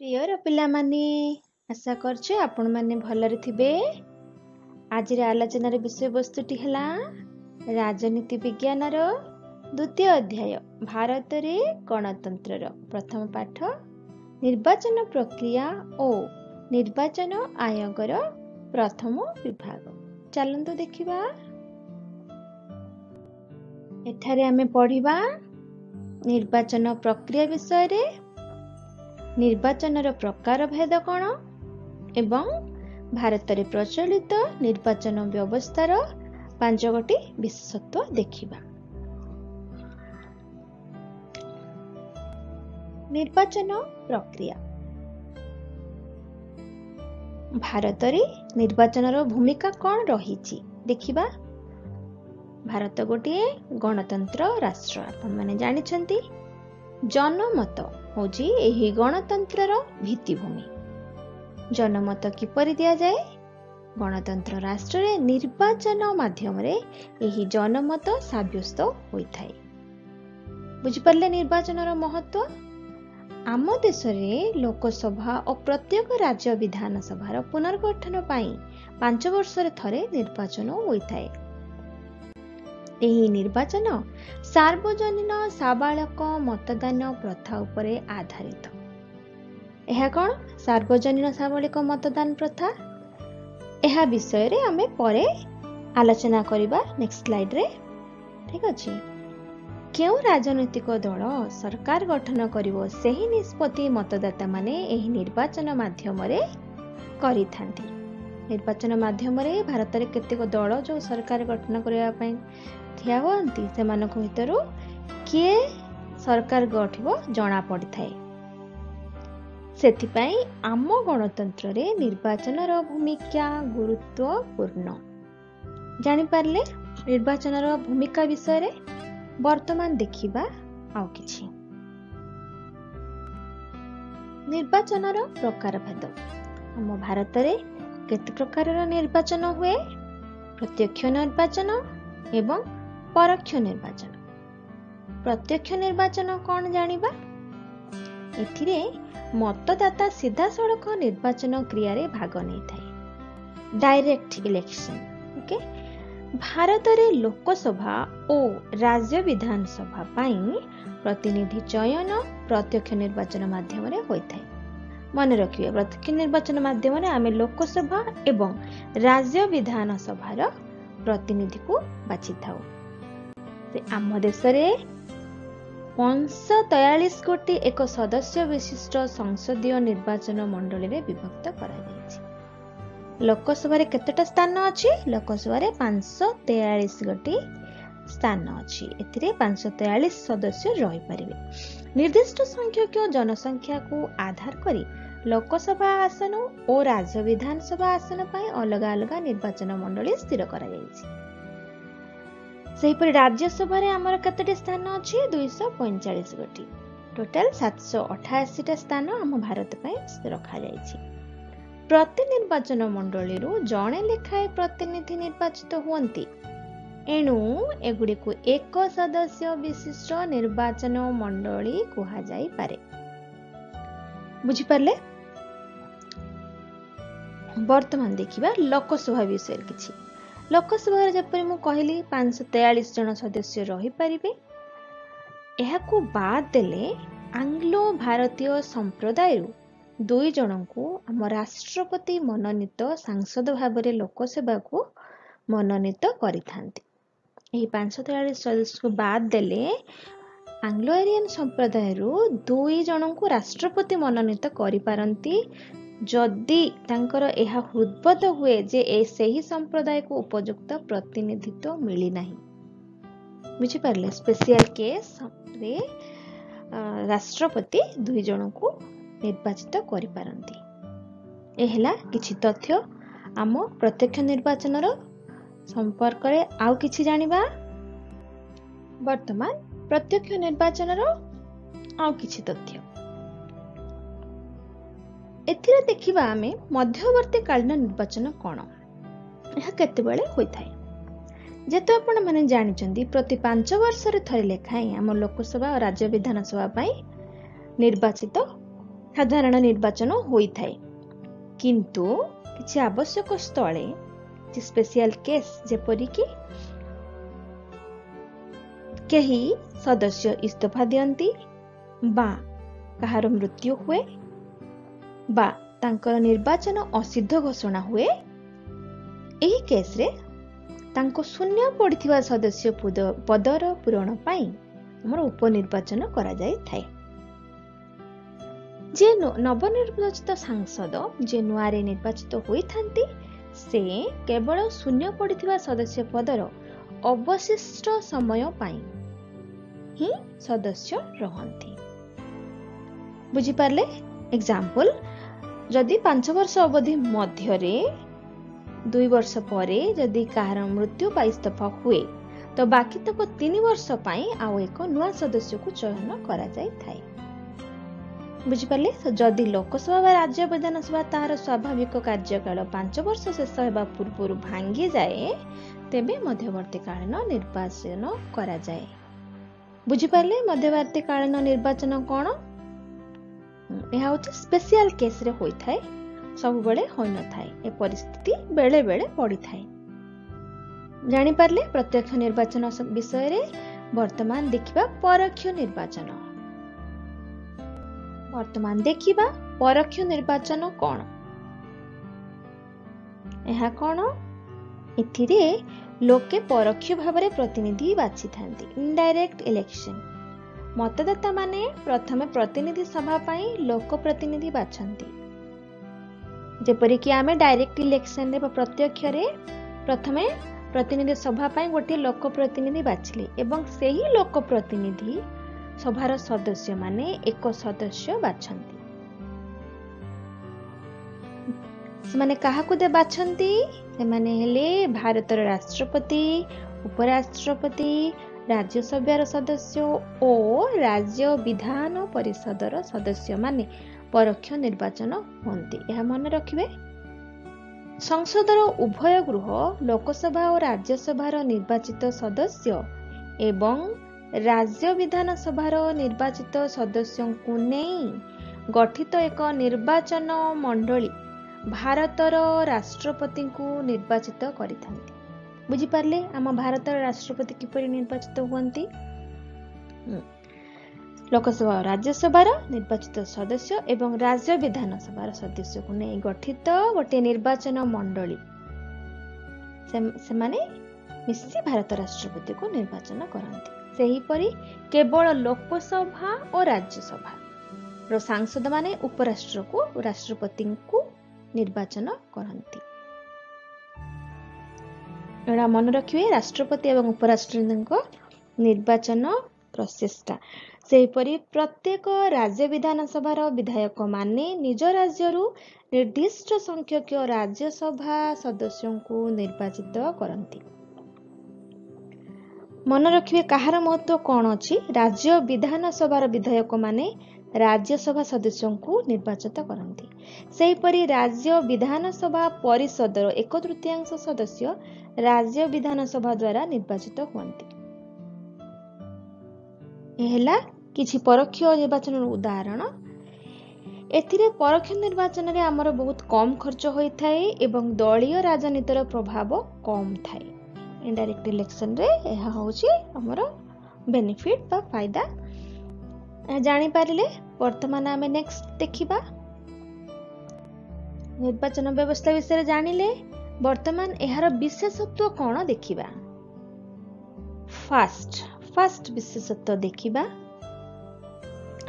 ପ୍ରିୟର ପିଲାମାନେ, ଆଶା କରୁଛି ଆପଣ ମାନେ ଭଲରେ ଥିବେ। ଆଜିର ଆଲୋଚନାର ବିଷୟବସ୍ତୁଟି ହେଲା ରାଜନୀତି ବିଜ୍ଞାନର ଦ୍ୱିତୀୟ ଅଧ୍ୟାୟ ଭାରତରେ ଗଣତନ୍ତ୍ରର ପ୍ରଥମ ପାଠ ନିର୍ବାଚନ ପ୍ରକ୍ରିୟା ଓ ନିର୍ବାଚନ ଆୟୋଗର ପ୍ରଥମ ବିଭାଗ। ଚାଲନ୍ତୁ ଦେଖିବା। ଏଠାରେ ଆମେ ପଢିବା ନିର୍ବାଚନ ପ୍ରକ୍ରିୟା ବିଷୟରେ, ନିର୍ବାଚନର ପ୍ରକାର ଭେଦ କ'ଣ ଏବଂ ଭାରତରେ ପ୍ରଚଳିତ ନିର୍ବାଚନ ବ୍ୟବସ୍ଥାର 5ଟି ବିଶେଷତ୍ୱ ଦେଖିବା। ନିର୍ବାଚନ ପ୍ରକ୍ରିୟା। ଭାରତରେ ନିର୍ବାଚନର ଭୂମିକା କ'ଣ ରହିଛି ଦେଖିବା। ଭାରତ ଗୋଟିଏ ଗଣତନ୍ତ୍ର ରାଷ୍ଟ୍ର, ଆପଣମାନେ ଜାଣିଛନ୍ତି। ଜନମତ ହେଉଛି ଏହି ଗଣତନ୍ତ୍ରର ଭିତ୍ତିଭୂମି। ଜନମତ କିପରି ଦିଆଯାଏ? ଗଣତନ୍ତ୍ର ରାଷ୍ଟ୍ରରେ ନିର୍ବାଚନ ମାଧ୍ୟମରେ ଏହି ଜନମତ ସାବ୍ୟସ୍ତ ହୋଇଥାଏ। ବୁଝିପାରିଲେ ନିର୍ବାଚନର ମହତ୍ତ୍ୱ? ଆମ ଦେଶରେ ଲୋକସଭା ଓ ପ୍ରତ୍ୟେକ ରାଜ୍ୟ ବିଧାନସଭାର ପୁନର୍ଗଠନ ପାଇଁ 5 ବର୍ଷରେ ଥରେ ନିର୍ବାଚନ ହୋଇଥାଏ। ଏହି ନିର୍ବାଚନ ସାର୍ବଜନୀନ ସାବାଳକ ମତଦାନ ପ୍ରଥା ଉପରେ ଆଧାରିତ। ଏହା କ'ଣ? ସାର୍ବଜନୀନ ସାବାଳିକ ମତଦାନ ପ୍ରଥା। ଏହା ବିଷୟରେ ଆମେ ପରେ ଆଲୋଚନା କରିବା ନେକ୍ସଟ ସ୍ଲାଇଡରେ। ଠିକ ଅଛି। କେଉଁ ରାଜନୈତିକ ଦଳ ସରକାର ଗଠନ କରିବ ସେହି ନିଷ୍ପତ୍ତି ମତଦାତାମାନେ ଏହି ନିର୍ବାଚନ ମାଧ୍ୟମରେ କରିଥାନ୍ତି। ନିର୍ବାଚନ ମାଧ୍ୟମରେ ଭାରତରେ କେତେକ ଦଳ ଯେଉଁ ସରକାର ଗଠନ କରିବା ପାଇଁ ଠିଆ ହୁଅନ୍ତି, ସେମାନଙ୍କ ଭିତରୁ କିଏ ସରକାର ଗଠିବ ଜଣା ପଡ଼ିଥାଏ। ସେଥିପାଇଁ ଆମ ଗଣତନ୍ତ୍ରରେ ନିର୍ବାଚନର ଭୂମିକା ଗୁରୁତ୍ୱପୂର୍ଣ୍ଣ। ଜାଣିପାରିଲେ ନିର୍ବାଚନର ଭୂମିକା ବିଷୟରେ? ବର୍ତ୍ତମାନ ଦେଖିବା ଆଉ କିଛି। ନିର୍ବାଚନର ପ୍ରକାର ଭେଦ। ଆମ ଭାରତରେ କେତେ ପ୍ରକାରର ନିର୍ବାଚନ ହୁଏ? ପ୍ରତ୍ୟକ୍ଷ ନିର୍ବାଚନ ଏବଂ ପରୋକ୍ଷ ନିର୍ବାଚନ। ପ୍ରତ୍ୟକ୍ଷ ନିର୍ବାଚନ କ'ଣ ଜାଣିବା? ଏଥିରେ ମତଦାତା ସିଧାସଳଖ ନିର୍ବାଚନ କ୍ରିୟାରେ ଭାଗ ନେଇଥାଏ। Direct election. ଓକେ। ଭାରତରେ ଲୋକସଭା ଓ ରାଜ୍ୟ ବିଧାନସଭା ପାଇଁ ପ୍ରତିନିଧି ଚୟନ ପ୍ରତ୍ୟକ୍ଷ ନିର୍ବାଚନ ମାଧ୍ୟମରେ ହୋଇଥାଏ। ମନେ ରଖିବେ, ପ୍ରତ୍ୟକ୍ଷ ନିର୍ବାଚନ ମାଧ୍ୟମରେ ଆମେ ଲୋକସଭା ଏବଂ ରାଜ୍ୟ ବିଧାନସଭାର ପ୍ରତିନିଧିକୁ ବାଛିଥାଉ। ଆମ ଦେଶରେ 543 ଗୋଟି ଏକ ସଦସ୍ୟ ବିଶିଷ୍ଟ ସଂସଦୀୟ ନିର୍ବାଚନ ମଣ୍ଡଳୀରେ ବିଭକ୍ତ କରାଯାଇଛି। ଲୋକସଭାରେ କେତେଟା ସ୍ଥାନ ଅଛି? ଲୋକସଭାରେ 543 ଗୋଟି ସ୍ଥାନ ଅଛି। ଏଥିରେ 543 ସଦସ୍ୟ ରହିପାରିବେ। ନିର୍ଦ୍ଦିଷ୍ଟ ସଂଖ୍ୟକ ଜନସଂଖ୍ୟାକୁ ଆଧାର କରି ଲୋକସଭା ଆସନ ଓ ରାଜ୍ୟ ବିଧାନସଭା ଆସନ ପାଇଁ ଅଲଗା ଅଲଗା ନିର୍ବାଚନ ମଣ୍ଡଳୀ ସ୍ଥିର କରାଯାଇଛି। ସେହିପରି ରାଜ୍ୟସଭାରେ ଆମର କେତୋଟି ସ୍ଥାନ ଅଛି? 245 ଗୋଟି। ଟୋଟାଲ 788ଟା ସ୍ଥାନ ଆମ ଭାରତ ପାଇଁ ରଖାଯାଇଛି। ପ୍ରତି ନିର୍ବାଚନ ମଣ୍ଡଳୀରୁ ଜଣେ ଲେଖାଏଁ ପ୍ରତିନିଧି ନିର୍ବାଚିତ ହୁଅନ୍ତି। ଏଣୁ ଏଗୁଡ଼ିକୁ ଏକ ସଦସ୍ୟ ବିଶିଷ୍ଟ ନିର୍ବାଚନ ମଣ୍ଡଳୀ କୁହାଯାଇପାରେ। ବୁଝିପାରିଲେ? ବର୍ତ୍ତମାନ ଦେଖିବା ଲୋକସଭା ବିଷୟରେ କିଛି। ଲୋକସଭାରେ ଯେପରି ମୁଁ କହିଲି 543 ଜଣ ସଦସ୍ୟ ରହିପାରିବେ। ଏହାକୁ ବାଦ ଦେଲେ ଆଙ୍ଗ୍ଲୋ ଭାରତୀୟ ସମ୍ପ୍ରଦାୟରୁ 2 ଜଣଙ୍କୁ ଆମ ରାଷ୍ଟ୍ରପତି ମନୋନୀତ ସାଂସଦ ଭାବରେ ଲୋକସଭାକୁ ମନୋନୀତ କରିଥାନ୍ତି। ଏହି 543 ସଦସ୍ୟକୁ ବାଦ ଦେଲେ ଆଙ୍ଗ୍ଲୋ ଏରିଆନ ସମ୍ପ୍ରଦାୟରୁ 2 ଜଣଙ୍କୁ ରାଷ୍ଟ୍ରପତି ମନୋନୀତ କରିପାରନ୍ତି ଯଦି ତାଙ୍କର ଏହା ହୃଦବୋଧ ହୁଏ ଯେ ସେହି ସମ୍ପ୍ରଦାୟକୁ ଉପଯୁକ୍ତ ପ୍ରତିନିଧିତ୍ୱ ମିଳିନାହିଁ। ବୁଝିପାରିଲେ? ସ୍ପେସିଆଲ କେସ୍ରେ ରାଷ୍ଟ୍ରପତି 2 ଜଣଙ୍କୁ ନିର୍ବାଚିତ କରିପାରନ୍ତି। ଏ ହେଲା କିଛି ତଥ୍ୟ ଆମ ପ୍ରତ୍ୟକ୍ଷ ନିର୍ବାଚନର ସମ୍ପର୍କରେ। ଆଉ କିଛି ଜାଣିବା। ବର୍ତ୍ତମାନ ପ୍ରତ୍ୟକ୍ଷ ନିର୍ବାଚନର ଆଉ କିଛି ତଥ୍ୟ। ଏଥିରେ ଦେଖିବା ଆମେ ମଧ୍ୟବର୍ତ୍ତୀକାଳୀନ ନିର୍ବାଚନ କ'ଣ, ଏହା କେତେବେଳେ ହୋଇଥାଏ। ଯେହେତୁ ଆପଣମାନେ ଜାଣିଛନ୍ତି ପ୍ରତି 5 ବର୍ଷରେ ଥରେ ଲେଖାଏଁ ଆମ ଲୋକସଭା ଓ ରାଜ୍ୟ ବିଧାନସଭା ପାଇଁ ନିର୍ବାଚିତ साधारण निर्वाचन होइथाय किंतु किछि आवश्यक स्थले स्पेशल केस जेपरि कि केही सदस्य इस्तीफा दियंती बा कहार मृत्यु हुए बा तांकर निर्वाचन असिद्ध घोषणा हुए एही केस रे तांको शून्य पड़िथिबा सदस्य पदर पूरण पाई हमर उपनिर्वाचन करा जाय थाए। जे नवनिर्वाचित सांसद जे नुआरे निर्वाचित होइथांती से केवल शून्य पड़िथिबा सदस्य पदर अवशिष्ट समय पाई ही सदस्य रहंती। बुझी पारले? एग्जांपल जदि 5 वर्ष अवधि मध्यरे 2 वर्ष परे जदि कहार मृत्यु बा इस्तीफा हुए तो बाकी तक 3 वर्ष पाई आउ एक नुआ सदस्य को चयन करा जाय थाए। बुझिपारे? जदि लोकसभा व राज्य विधानसभा तार स्वाभाविक कार्यकाल 5 वर्ष शेष हेबा पूर्व भांगी जाए तेबे मध्यवर्ती कालीन निर्वाचन करा जाए। बुझिपारे? मध्यवर्ती कालीन निर्वाचन कौन? यह होची स्पेशल केस रे होई थाए, सब बेले होई न थाए। ए परिस्थिति बेले बेले पड़ी थाए। जानि पारले प्रत्यक्ष निर्वाचन विषय रे वर्तमान देखिबा परोक्ष निर्वाचन। वर्तमान देखिबा परोक्ष निर्वाचन कौन? एहा कौन? एथिरे लोके परोक्ष भाबरे प्रतिनिधि बाछि थांती, इनडायरेक्ट इलेक्शन। मतदाता माने प्रथमे प्रतिनिधि सभा पाई लोक प्रतिनिधि बाछंती। जेपरि कि आमे डायरेक्ट इलेक्शन रे प्रत्यक्ष रे प्रथमे प्रतिनिधि सभा पाई गोटे लोक प्रतिनिधि बाछले एवं सेही लोक प्रतिनिधि सभार सदस्य माने एक सदस्य बाछंती। से माने काहाकु दे बाछंती? से माने हेले भारतर राष्ट्रपति, उपराष्ट्रपति, राज्यसभार सदस्य और राज्य विधान परिषदर सदस्य माने परोक्ष निर्वाचन होंती। यह मन रखिबे। संसदर उभय गृह लोकसभा और राज्यसभार निर्वाचित सदस्य एवं राज्य विधानसभार निर्वाचित सदस्यों को नहीं गठित एक निर्वाचन मंडली भारतर राष्ट्रपति को निर्वाचित करिथांती। बुझी पारले? आम भारतर राष्ट्रपति किपरि निर्वाचित हुअंती? लोकसभा और राज्यसभार निर्वाचित सदस्य एवं राज्य विधानसभार सदस्य को नहीं गठित गोटे निर्वाचन मंडली से माने मिसी भारत राष्ट्रपति को निर्वाचन करती। सही परी केवल लोकसभा और राज्यसभा रो सांसद माने उपराष्ट्र को राष्ट्रपति को निर्वाचन करती। एड़ा मन रखिए राष्ट्रपति एवं उपराष्ट्रपति निर्वाचन प्रचेष्टा। सेहीपरि प्रत्येक राज्य विधानसभार विधायक माने निज राज्यरू निर्दिष्ट संख्यक राज्यसभा सदस्यों को निर्वाचित करती। मन रखिए कहार महत्व कौन अछि? राज्य विधानसभार विधायक माने राज्यसभा सदस्यों को निर्वाचित करती। सेहीपरि राज्य विधानसभा परिषदर 1/3 सदस्य राज्य विधानसभा द्वारा निर्वाचित हुअंती। एहला किछि परोक्ष निर्वाचन उदाहरण। एथिरे परोक्ष निर्वाचन रे हमर बहुत कम खर्च होई थाए एवं दलीय राजनीतिर प्रभाव कम थाए। इनडायरेक्ट इलेक्शन रे एहा होछि हमर बेनिफिट बा फायदा। जानि पारिले वर्तमान आमे नेक्स्ट देखिबा निर्वाचन व्यवस्था विषय जानिले वर्तमान एहार विशेषत्व कौन देखिबा। फास्ट विशेषत्व देखिबा।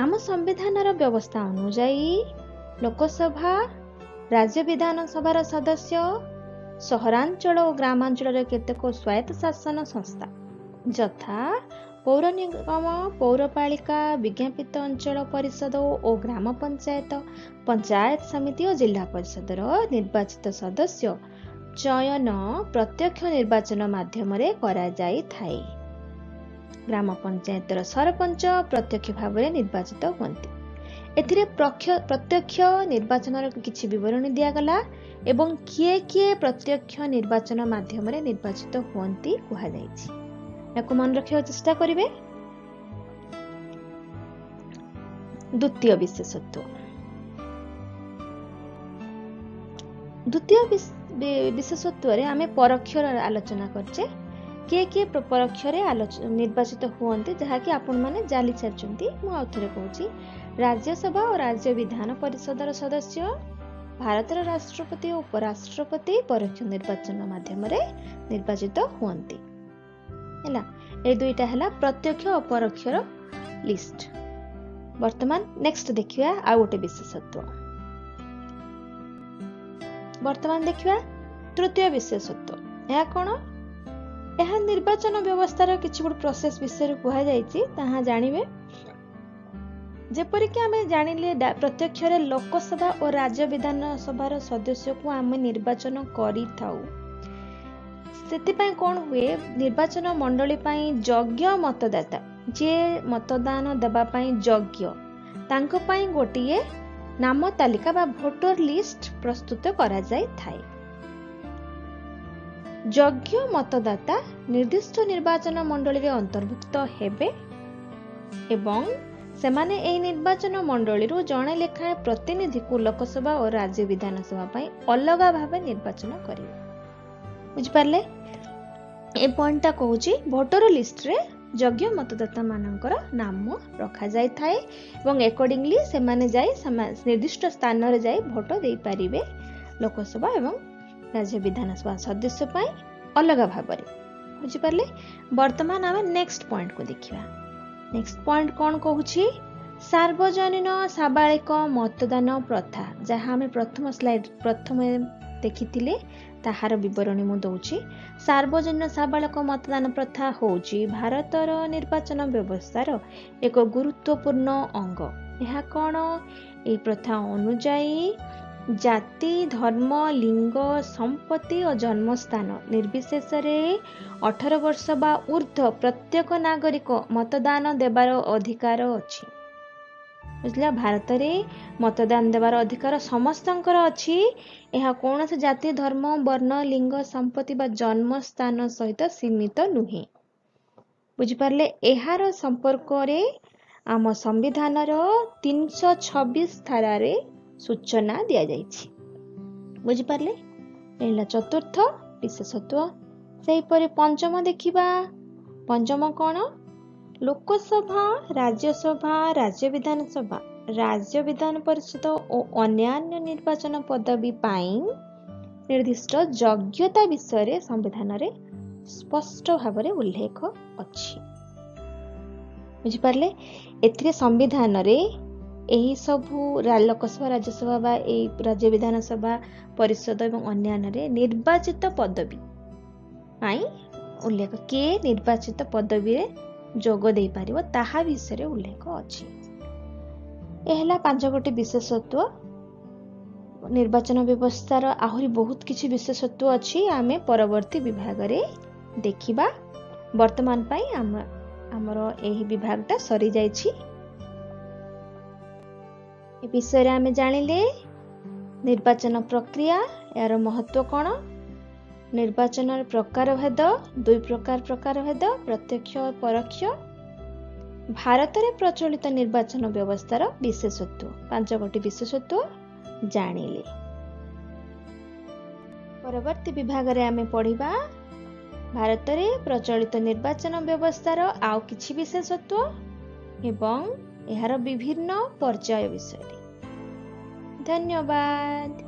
आम संविधानर व्यवस्था अनुसार लोकसभा राज्य विधानसभार सदस्य सहरांचल और ग्रामांचल केतेक स्वायत्त शासन संस्था यथा पौर निगम, पौरपालिका, विज्ञापित अंचल परिषद और ग्राम पंचायत, पंचायत समिति और जिला परिषदर निर्वाचित सदस्य चयन प्रत्यक्ष निर्वाचन माध्यम करा जाई थाए। ग्राम पंचायतर सरपंच प्रत्यक्ष भाव में निर्वाचित हुअंती। एथिरे प्रत्यक्ष निर्वाचन किछि विवरणी दियागला एवं किए किए प्रत्यक्ष निर्वाचन माध्यम निर्वाचित हुअंती कहा जायछि। याको मन रखिया चेष्टा करिवे। द्वितीय विशेषत्व द्वितीय विशेषत्व आम परोक्षर आलोचना करचे किए किए परोक्षर निर्वाचित हुए जहाँकि आपण मैंने जानी सारी मुझे कहूँ राज्यसभा और राज्य विधान परिषदर सदस्य भारतर राष्ट्रपति और उपराष्ट्रपति परोक्ष निर्वाचन माध्यम निर्वाचित हुए ए दुईटा है प्रत्यक्ष और परोक्षर लिस्ट। वर्तमान नेक्स्ट देखिया आ गोटे विशेषत्व। वर्तमान देखिया तृतीय विशेषत्व। यह कौन? यह निर्वाचन व्यवस्थार किछि गुड प्रोसेस विषय कहा जायछि ताहा जानिबे। जेपरिक आम जानिले प्रत्यक्ष लोकसभा और राज्य विधानसभा सदस्य को आम निर्वाचन करि थाउ सेतिपय कौन हुए निर्वाचन मंडली पई योग्य मतदाता जे मतदान देबा पई योग्य तांको पई गोटिए नाम तालिका बा भोटर लिस्ट प्रस्तुत करा जाय थाए। योग्य मतदाता निर्दिष्ट निर्वाचन मंडली रे अंतर्भुक्त हेबे एवं सेमाने एही निर्वाचन मंडली रो जणे लेखाए प्रतिनिधि को लोकसभा और राज्य विधानसभा पई अलगा भाबे निर्वाचन करिवे। बुझ पारले ए पॉइंटटा कहूची भोटर लिस्ट रे योग्य मतदाता मानकर नाम रखा जाय थाए एवं अकॉर्डिंगली सेमाने जाय निर्दिष्ट स्थान रे जाय भोट देई पारिबे लोकसभा एवं राज्य विधानसभा सदस्य पाई अलग भाव में। बुझिपारे। वर्तमान आम नेक्स्ट पॉइंट को देखिबा। नेक्स्ट पॉइंट कौन कहूची सार्वजनीन साबालिक मतदान प्रथा जहाँ आम प्रथम स्लाइड प्रथम देखिथिले ताहार विवरणी मु दउची। सार्वजनीन साबालिक मतदान प्रथा होची भारतर निर्वाचन व्यवस्थार एक गुरुत्वपूर्ण अंग। यह कौन? ए प्रथा अनुजाई जाति धर्म लिंग संपत्ति और जन्मस्थान निर्विशेष 18 वर्ष बा ऊर्ध्व प्रत्येक नागरिक मतदान देवार अधिकार अछि। बुझला भारत रे मतदान देवार अधिकार समस्तंकर अछि। यह कौन से जाति धर्म वर्ण लिंग संपत्ति बा जन्मस्थान सहित सीमित नुहे। बुझिपारले। एहार संपर्क रे आम संविधान 326 धारा रे सूचना दिया जाइछि। बुझिपारले। एला चतुर्थ विशेषत्व। सेहीपरि पंचम देखिबा। पंचम कौन? लोकसभा राज्यसभा राज्य विधान परिषद और अन्यान्य निर्वाचन पदवी पाई निर्दिष्ट योग्यता विषय संविधान रे स्पष्ट भाव में उल्लेख अछि। बुझिपारले। एथिरे संविधान रे एही सबु लोकसभा राज्यसभा बा राज्य विधानसभा परिषद एवं अन्यान्य रे निर्वाचित पदवी पाई उल्लेख किए निर्वाचित पदवी रे जोग दे पारिबो ताहा विषय उल्लेख अछि। एहला 5 गोटी विशेषत्व। निर्वाचन व्यवस्थार आहुरी बहुत किछि विशेषत्व अछि। आमे परवर्ती विभाग रे देखिबा। वर्तमान पाई हमरो एही विभागटा सरी जाइछि। ए विषय रे आमे जानिले निर्वाचन प्रक्रिया यार महत्व कौन। निर्वाचन प्रकार भेद 2 प्रकार भेद प्रत्यक्ष और परोक्ष। भारत रे प्रचलित निर्वाचन व्यवस्थार विशेषत्व 5 गोटी विशेषत्व जानिले। परवर्ती विभाग रे आमे पढ़िबा भारत रे प्रचलित निर्वाचन व्यवस्थार आउ किछि विशेषत्व एवं एहार विभिन्न पर्याय विषय। धन्यवाद।